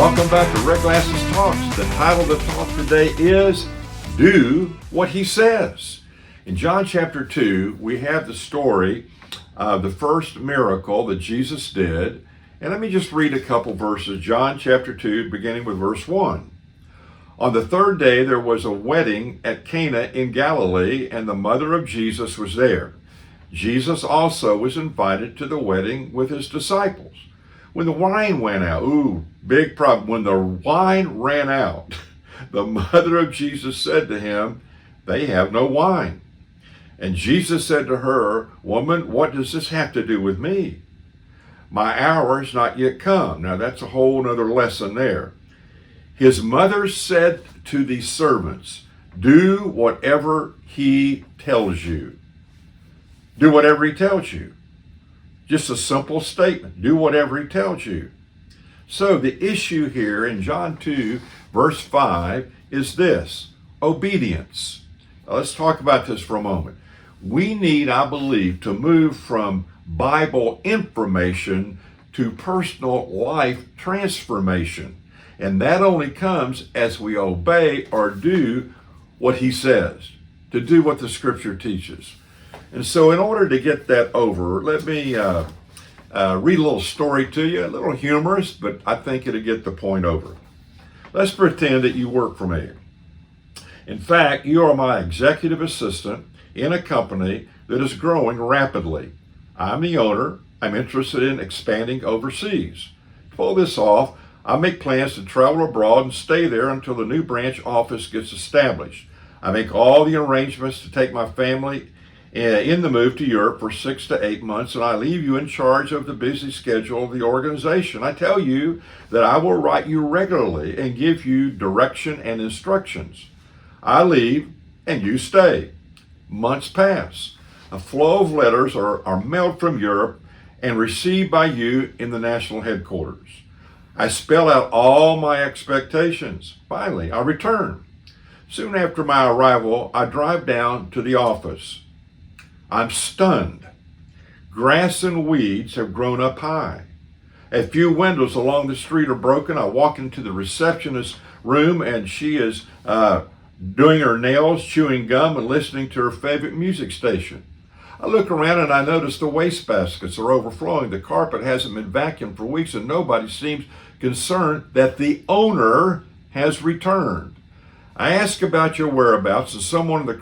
Welcome back to Red Glasses Talks. The title of the talk today is Do What He Says. In John chapter 2, we have the story of the first miracle that Jesus did. And let me just read a couple verses. John chapter 2, beginning with verse 1. On the third day, there was a wedding at Cana in Galilee, and the mother of Jesus was there. Jesus also was invited to the wedding with his disciples. When the wine went out, big problem. When the wine ran out, the mother of Jesus said to him, "They have no wine." And Jesus said to her, "Woman, what does this have to do with me? My hour is not yet come." Now that's a whole other lesson there. His mother said to the servants, "Do whatever he tells you." Do whatever he tells you. Just a simple statement. Do whatever he tells you. So the issue here in John 2, verse 5 is this: obedience. Now let's talk about this for a moment. We need, I believe, to move from Bible information to personal life transformation. And that only comes as we obey or do what he says, to do what the scripture teaches. And so in order to get that over, let me read a little story to you, a little humorous, but I think it'll get the point over. Let's pretend that you work for me. In fact, you are my executive assistant in a company that is growing rapidly. I'm the owner. I'm interested in expanding overseas. To pull this off, I make plans to travel abroad and stay there until the new branch office gets established. I make all the arrangements to take my family in the move to Europe for 6 to 8 months, and I leave you in charge of the busy schedule of the organization. I tell you that I will write you regularly and give you direction and instructions. I leave and you stay. Months pass. A flow of letters are mailed from Europe and received by you in the national headquarters. I spell out all my expectations. Finally, I return. Soon after my arrival, I drive down to the office. I'm stunned. Grass and weeds have grown up high. A few windows along the street are broken. I walk into the receptionist's room and she is doing her nails, chewing gum, and listening to her favorite music station. I look around and I notice the wastebaskets are overflowing. The carpet hasn't been vacuumed for weeks and nobody seems concerned that the owner has returned. I ask about your whereabouts and someone in the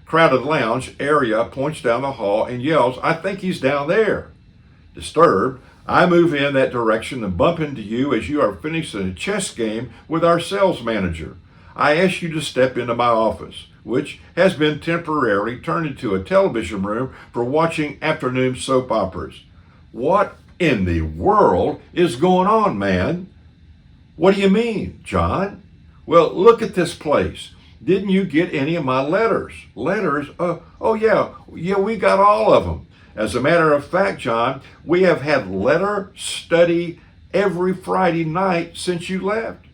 crowded lounge area points down the hall and yells, "I think he's down there." Disturbed, I move in that direction and bump into you as you are finishing a chess game with our sales manager. I ask you to step into my office, which has been temporarily turned into a television room for watching afternoon soap operas. What in the world is going on, man? What do you mean, John? Well, look at this place. Didn't you get any of my letters? Letters? Yeah, we got all of them. As a matter of fact, John, we have had letter study every Friday night since you left.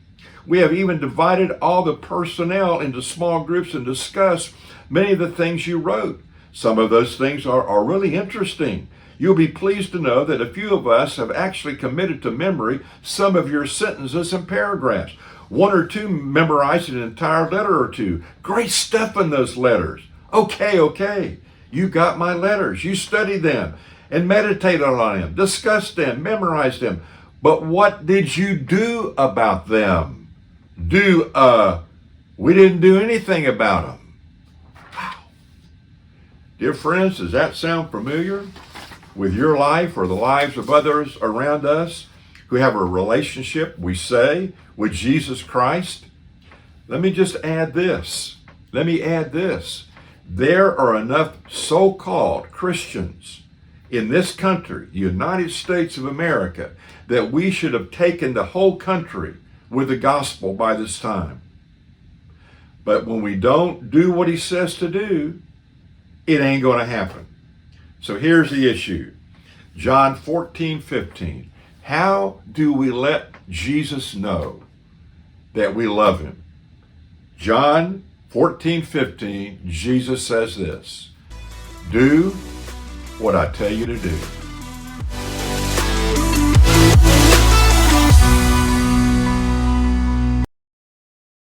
We have even divided all the personnel into small groups and discussed many of the things you wrote. Some of those things are really interesting. You'll be pleased to know that a few of us have actually committed to memory some of your sentences and paragraphs. One or two memorized an entire letter or two. Great stuff in those letters. Okay. You got my letters. You studied them and meditated on them, discussed them, memorized them. But what did you do about them? We didn't do anything about them. Wow. Dear friends, does that sound familiar with your life or the lives of others around us who have a relationship, we say, with Jesus Christ? Let me just add this. There are enough so-called Christians in this country, the United States of America, that we should have taken the whole country with the gospel by this time. But when we don't do what he says to do, it ain't going to happen. So here's the issue. John 14:15. How do we let Jesus know that we love him? John 14:15, Jesus says this: do what I tell you to do.